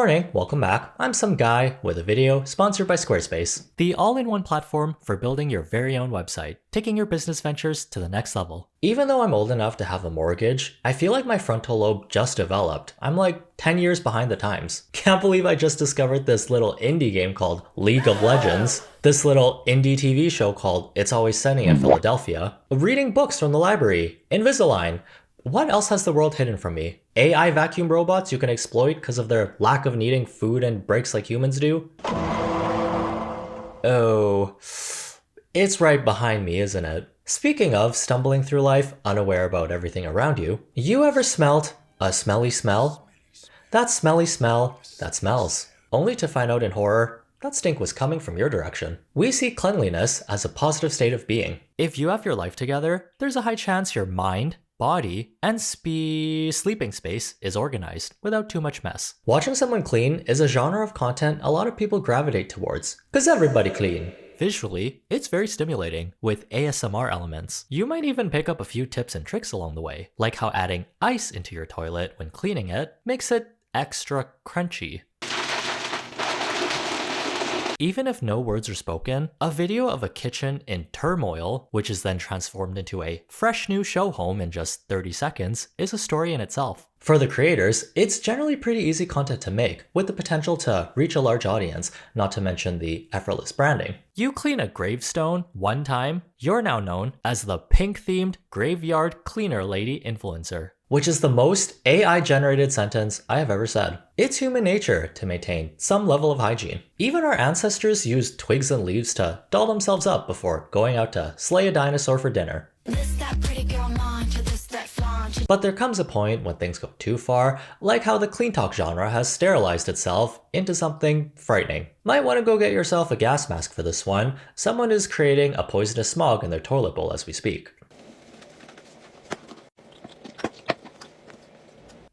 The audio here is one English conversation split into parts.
morning, welcome back. I'm some guy with a video sponsored by Squarespace, the all-in-one platform for building your very own website, taking your business ventures to the next level. Even though I'm old enough to have a mortgage, I feel like my frontal lobe just developed. I'm like 10 years behind the times. Can't believe I just discovered this little indie game called League of Legends, this little indie TV show called It's Always Sunny in Philadelphia, reading books from the library, Invisalign. What else has the world hidden from me? AI vacuum robots you can exploit because of their lack of needing food and breaks like humans do? Oh, it's right behind me, isn't it? Speaking of stumbling through life unaware about everything around you, you ever smelled a smelly smell? That smelly smell that smells, only to find out in horror that stink was coming from your direction. We see cleanliness as a positive state of being. If you have your life together, there's a high chance your mind, body, and sleeping space is organized without too much mess. Watching someone clean is a genre of content a lot of people gravitate towards, cause everybody clean. Visually, it's very stimulating, with ASMR elements. You might even pick up a few tips and tricks along the way, like how adding ice into your toilet when cleaning it makes it extra crunchy. Even if no words are spoken, a video of a kitchen in turmoil, which is then transformed into a fresh new show home in just 30 seconds, is a story in itself. For the creators, it's generally pretty easy content to make, with the potential to reach a large audience, not to mention the effortless branding. You clean a gravestone one time, you're now known as the pink-themed graveyard cleaner lady influencer, which is the most AI-generated sentence I have ever said. It's human nature to maintain some level of hygiene. Even our ancestors used twigs and leaves to doll themselves up before going out to slay a dinosaur for dinner. But there comes a point when things go too far, like how the Cleantok genre has sterilized itself into something frightening. Might want to go get yourself a gas mask for this one. Someone is creating a poisonous smog in their toilet bowl as we speak.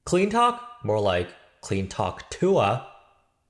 Cleantok? More like Cleantok to a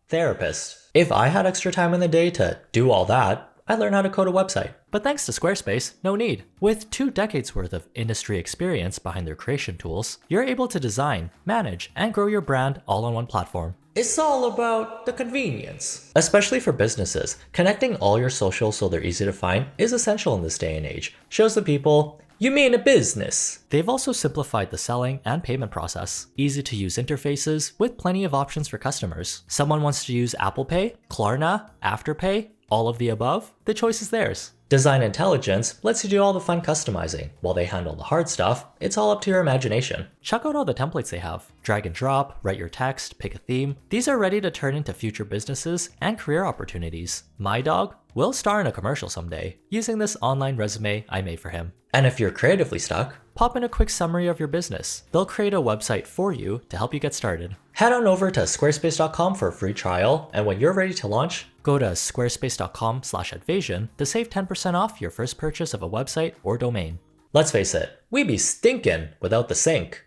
therapist. If I had extra time in the day to do all that, I'd learn how to code a website. But thanks to Squarespace, no need. With 2 decades worth of industry experience behind their creation tools, you're able to design, manage, and grow your brand all on one platform. It's all about the convenience. Especially for businesses, connecting all your socials so they're easy to find is essential in this day and age. Shows the people, you mean a business. They've also simplified the selling and payment process. Easy to use interfaces with plenty of options for customers. Someone wants to use Apple Pay, Klarna, Afterpay, all of the above? The choice is theirs. Design Intelligence lets you do all the fun customizing. While they handle the hard stuff, it's all up to your imagination. Check out all the templates they have. Drag and drop, write your text, pick a theme. These are ready to turn into future businesses and career opportunities. My dog will star in a commercial someday using this online resume I made for him. And if you're creatively stuck, pop in a quick summary of your business. They'll create a website for you to help you get started. Head on over to squarespace.com for a free trial, and when you're ready to launch, go to squarespace.com/Edvasian to save 10% off your first purchase of a website or domain. Let's face it, we be stinkin' without the sink.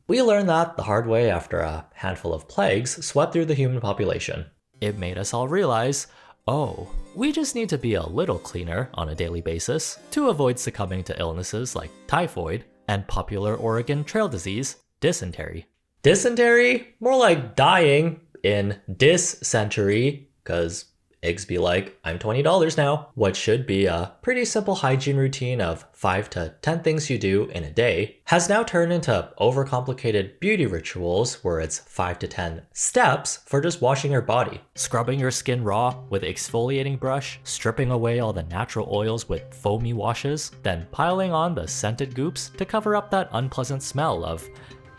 We learned that the hard way after a handful of plagues swept through the human population. It made us all realize, oh, we just need to be a little cleaner on a daily basis to avoid succumbing to illnesses like typhoid and popular Oregon Trail disease, dysentery. Dysentery? More like dying in dysentery, cause eggs be like, I'm $20 now. What should be a pretty simple hygiene routine of 5 to 10 things you do in a day has now turned into overcomplicated beauty rituals where it's 5 to 10 steps for just washing your body. Scrubbing your skin raw with an exfoliating brush, stripping away all the natural oils with foamy washes, then piling on the scented goops to cover up that unpleasant smell of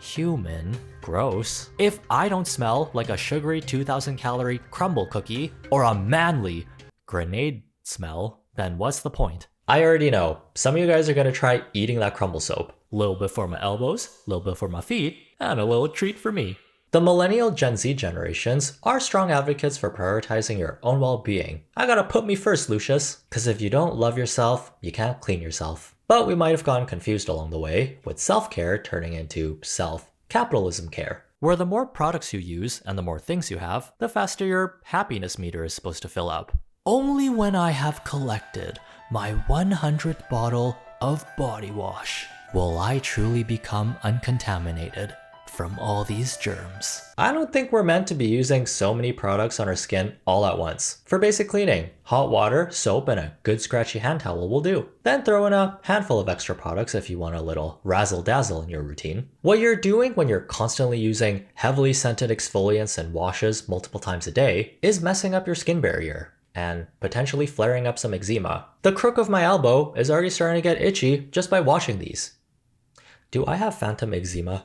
human gross. If I don't smell like a sugary 2,000 calorie crumble cookie or a manly grenade smell, then what's the point? I already know, some of you guys are gonna try eating that crumble soap. Little bit for my elbows, little bit for my feet, and a little treat for me. The millennial Gen Z generations are strong advocates for prioritizing your own well-being. I gotta put me first, Lucius, cause if you don't love yourself, you can't clean yourself. But we might have gotten confused along the way, with self-care turning into self-capitalism care, where the more products you use and the more things you have, the faster your happiness meter is supposed to fill up. Only when I have collected my 100th bottle of body wash will I truly become uncontaminated. from all these germs. I don't think we're meant to be using so many products on our skin all at once. For basic cleaning, hot water, soap, and a good scratchy hand towel will do. Then throw in a handful of extra products if you want a little razzle-dazzle in your routine. What you're doing when you're constantly using heavily scented exfoliants and washes multiple times a day is messing up your skin barrier and potentially flaring up some eczema. The crook of my elbow is already starting to get itchy just by washing these. Do I have phantom eczema?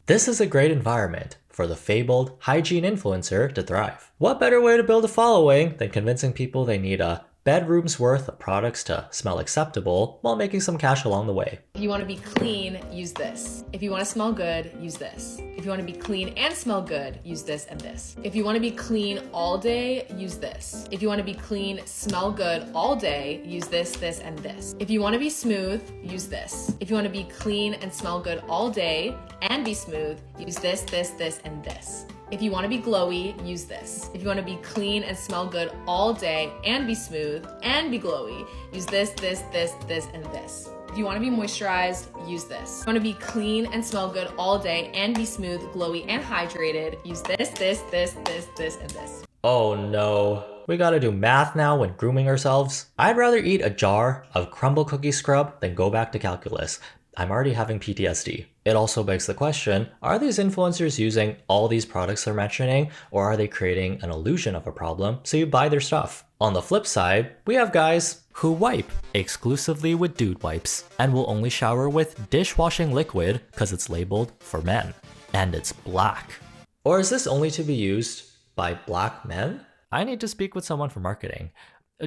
This is a great environment for the fabled hygiene influencer to thrive. What better way to build a following than convincing people they need a bedroom's worth of products to smell acceptable while making some cash along the way? If you want to be clean, use this. If you want to smell good, use this. If you want to be clean and smell good, use this and this. If you want to be clean all day, use this. If you want to be clean, smell good all day, use this, this, and this. If you want to be smooth, use this. If you want to be clean and smell good all day and be smooth, use this, this, this, and this. If you want to be glowy, use this. If you want to be clean and smell good all day and be smooth and be glowy, use this, this, this, this, and this. If you want to be moisturized, use this. If you want to be clean and smell good all day and be smooth, glowy, and hydrated, use this, this, this, this, this, and this. Oh no. We gotta do math now when grooming ourselves? I'd rather eat a jar of crumble cookie scrub than go back to calculus. I'm already having PTSD. It also begs the question, are these influencers using all these products they're mentioning, or are they creating an illusion of a problem so you buy their stuff? On the flip side, we have guys who wipe exclusively with dude wipes and will only shower with dishwashing liquid because it's labeled for men. And it's black. Or is this only to be used by black men? I need to speak with someone from marketing.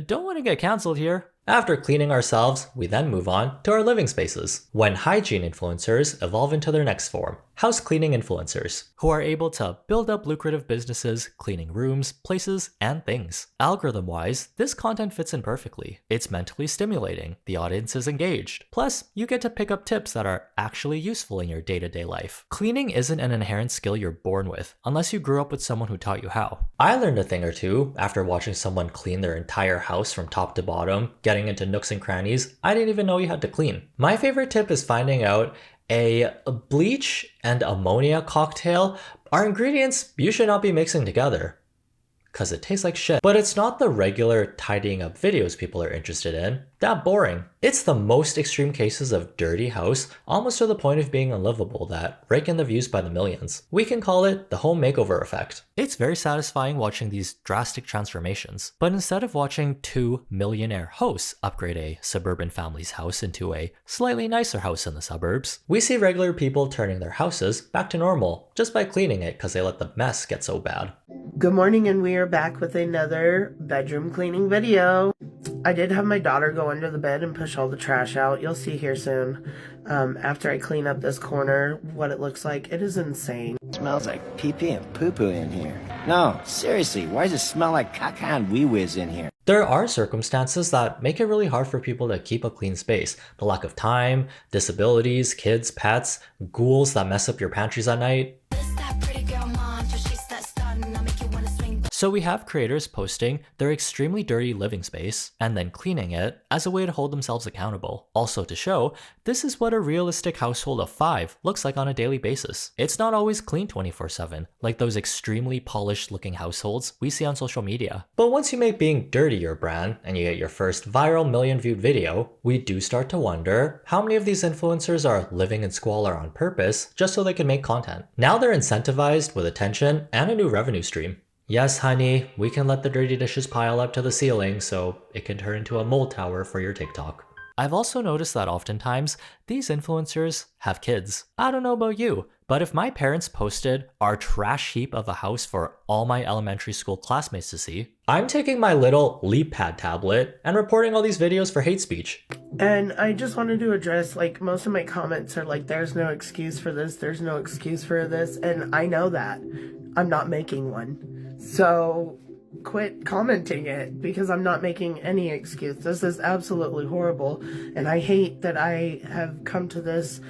Don't want to get cancelled here. After cleaning ourselves, we then move on to our living spaces. When hygiene influencers evolve into their next form, house cleaning influencers, who are able to build up lucrative businesses, cleaning rooms, places, and things. Algorithm-wise, this content fits in perfectly. It's mentally stimulating, the audience is engaged. Plus, you get to pick up tips that are actually useful in your day-to-day life. Cleaning isn't an inherent skill you're born with, unless you grew up with someone who taught you how. I learned a thing or two after watching someone clean their entire house from top to bottom, getting into nooks and crannies I didn't even know you had to clean. My favorite tip is finding out a bleach and ammonia cocktail are ingredients you should not be mixing together, because it tastes like shit. But it's not the regular tidying up videos people are interested in. That boring. It's the most extreme cases of dirty house, almost to the point of being unlivable, that rake in the views by the millions. We can call it the home makeover effect. It's very satisfying watching these drastic transformations, but instead of watching two millionaire hosts upgrade a suburban family's house into a slightly nicer house in the suburbs, we see regular people turning their houses back to normal just by cleaning it because they let the mess get so bad. Good morning, and we are back with another bedroom cleaning video. I did have my daughter go under the bed and push all the trash out. You'll see here soon. After I clean up this corner, what it looks like. It is insane. It smells like pee-pee and poo-poo in here. No, seriously, why does it smell like caca and wee-wees in here? There are circumstances that make it really hard for people to keep a clean space. The lack of time, disabilities, kids, pets, ghouls that mess up your pantries at night. So we have creators posting their extremely dirty living space and then cleaning it as a way to hold themselves accountable. Also to show, this is what a realistic household of 5 looks like on a daily basis. It's not always clean 24/7, like those extremely polished looking households we see on social media. But once you make being dirty your brand and you get your first viral million-viewed video, we do start to wonder how many of these influencers are living in squalor on purpose just so they can make content. Now they're incentivized with attention and a new revenue stream. Yes, honey, we can let the dirty dishes pile up to the ceiling so it can turn into a mold tower for your TikTok. I've also noticed that oftentimes these influencers have kids. I don't know about you, but if my parents posted our trash heap of a house for all my elementary school classmates to see, I'm taking my little LeapPad tablet and reporting all these videos for hate speech. And I just wanted to address, like, most of my comments are like, there's no excuse for this, there's no excuse for this, and I know that. I'm not making one. So quit commenting it, because I'm not making any excuse. This is absolutely horrible, and I hate that I have come to this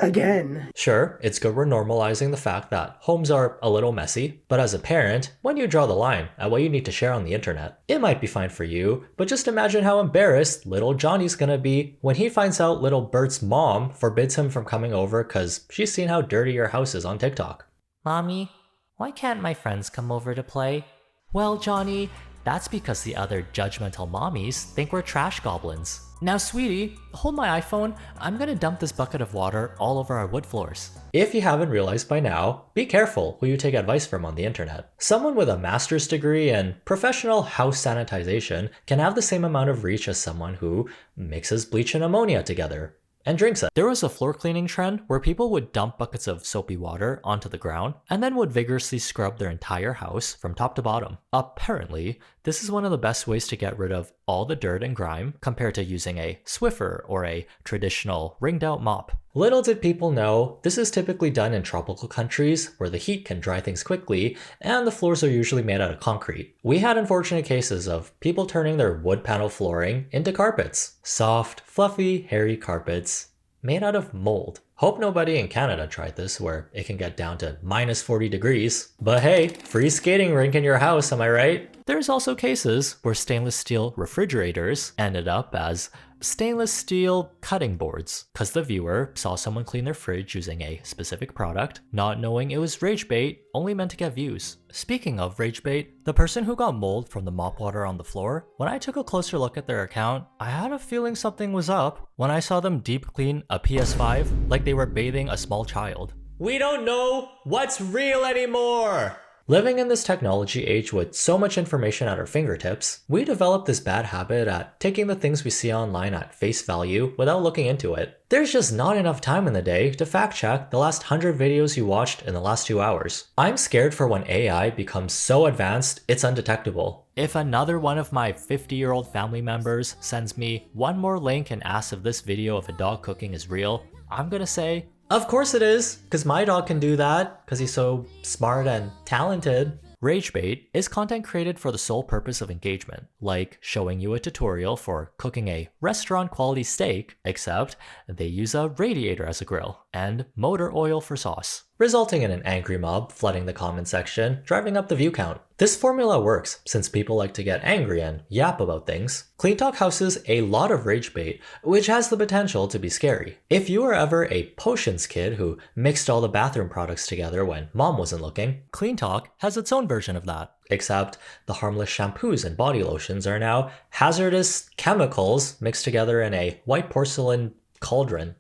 Again. Sure, it's good we're normalizing the fact that homes are a little messy, but as a parent, when you draw the line at what you need to share on the internet, it might be fine for you, but just imagine how embarrassed little Johnny's gonna be when he finds out little Bert's mom forbids him from coming over because she's seen how dirty your house is on TikTok. Mommy, why can't my friends come over to play? Well, Johnny, that's because the other judgmental mommies think we're trash goblins. Now, sweetie, hold my iPhone. I'm gonna dump this bucket of water all over our wood floors. If you haven't realized by now, be careful who you take advice from on the internet. Someone with a master's degree in professional house sanitization can have the same amount of reach as someone who mixes bleach and ammonia together and drinks it. There was a floor cleaning trend where people would dump buckets of soapy water onto the ground and then would vigorously scrub their entire house from top to bottom. Apparently, this is one of the best ways to get rid of all the dirt and grime compared to using a Swiffer or a traditional ringed out mop. Little did people know, this is typically done in tropical countries where the heat can dry things quickly and the floors are usually made out of concrete. We had unfortunate cases of people turning their wood panel flooring into carpets. Soft, fluffy, hairy carpets made out of mold. Hope nobody in Canada tried this where it can get down to minus 40 degrees. But hey, free skating rink in your house, am I right? There's also cases where stainless steel refrigerators ended up as stainless steel cutting boards because the viewer saw someone clean their fridge using a specific product, not knowing it was rage bait, only meant to get views. Speaking of rage bait, the person who got mold from the mop water on the floor, when I took a closer look at their account, I had a feeling something was up when I saw them deep clean a PS5 like they were bathing a small child. We don't know what's real anymore! Living in this technology age with so much information at our fingertips, we develop this bad habit at taking the things we see online at face value without looking into it. There's just not enough time in the day to fact check the last 100 videos you watched in the last 2 hours. I'm scared for when AI becomes so advanced it's undetectable. If another one of my 50-year-old family members sends me one more link and asks if this video of a dog cooking is real, I'm gonna say, of course it is, because my dog can do that, because he's so smart and talented. Ragebait is content created for the sole purpose of engagement, like showing you a tutorial for cooking a restaurant quality steak, except they use a radiator as a grill and motor oil for sauce, resulting in an angry mob flooding the comment section, driving up the view count. This formula works since people like to get angry and yap about things. Cleantok houses a lot of rage bait, which has the potential to be scary. If you were ever a potions kid who mixed all the bathroom products together when mom wasn't looking, Cleantok has its own version of that. Except the harmless shampoos and body lotions are now hazardous chemicals mixed together in a white porcelain cauldron.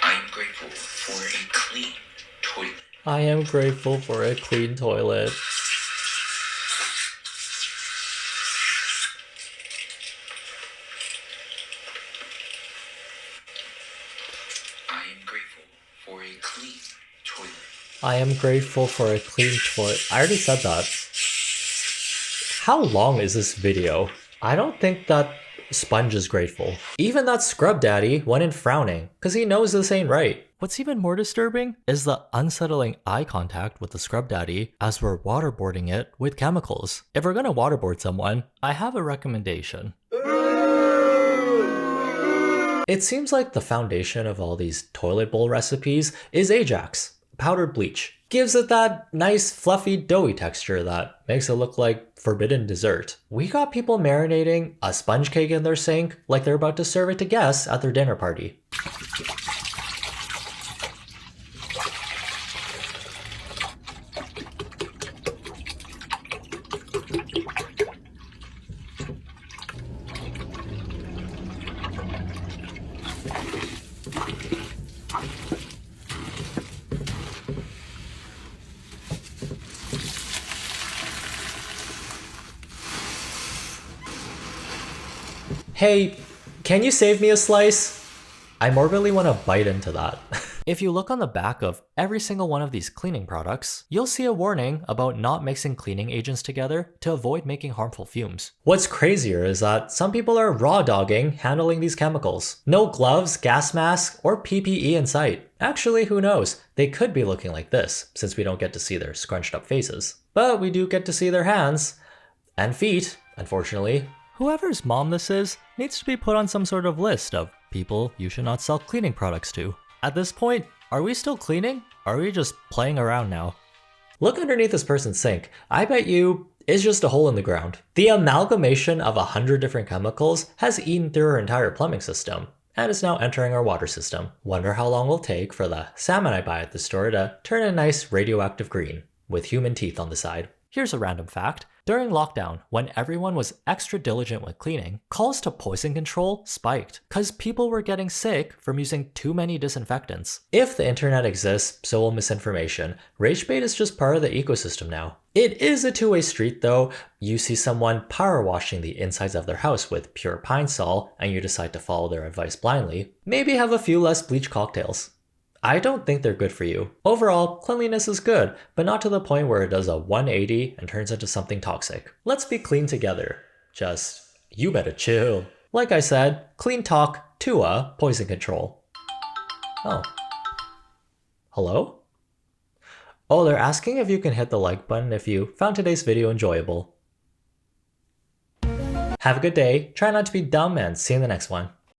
I am grateful for a clean toilet. I am grateful for a clean toilet. I am grateful for a clean toilet. I already said that. How long is this video? I don't think that Sponge is grateful. Even that scrub daddy went in frowning, cause he knows this ain't right. What's even more disturbing is the unsettling eye contact with the scrub daddy as we're waterboarding it with chemicals. If we're gonna waterboard someone, I have a recommendation. It seems like the foundation of all these toilet bowl recipes is Ajax, powdered bleach. Gives it that nice fluffy doughy texture that makes it look like forbidden dessert. We got people marinating a sponge cake in their sink like they're about to serve it to guests at their dinner party. Hey, can you save me a slice? I morbidly want to bite into that. If you look on the back of every single one of these cleaning products, you'll see a warning about not mixing cleaning agents together to avoid making harmful fumes. What's crazier is that some people are raw dogging handling these chemicals. No gloves, gas mask, or PPE in sight. Actually, who knows? They could be looking like this, since we don't get to see their scrunched up faces. But we do get to see their hands. And feet, unfortunately. Whoever's mom this is needs to be put on some sort of list of people you should not sell cleaning products to. At this point, are we still cleaning? Or are we just playing around now? Look underneath this person's sink. I bet you it's just a hole in the ground. The amalgamation of 100 different chemicals has eaten through our entire plumbing system and is now entering our water system. Wonder how long it will take for the salmon I buy at the store to turn a nice radioactive green with human teeth on the side. Here's a random fact. During lockdown, when everyone was extra diligent with cleaning, calls to poison control spiked because people were getting sick from using too many disinfectants. If the internet exists, so will misinformation. Rage bait is just part of the ecosystem now. It is a two-way street though. You see someone power washing the insides of their house with pure pine sol and you decide to follow their advice blindly. Maybe have a few less bleach cocktails. I don't think they're good for you. Overall, cleanliness is good, but not to the point where it does a 180 and turns into something toxic. Let's be clean together. Just, you better chill. Like I said, Cleantok, Tua, poison control. Oh. Hello? Oh, they're asking if you can hit the like button if you found today's video enjoyable. Have a good day, try not to be dumb, and see you in the next one.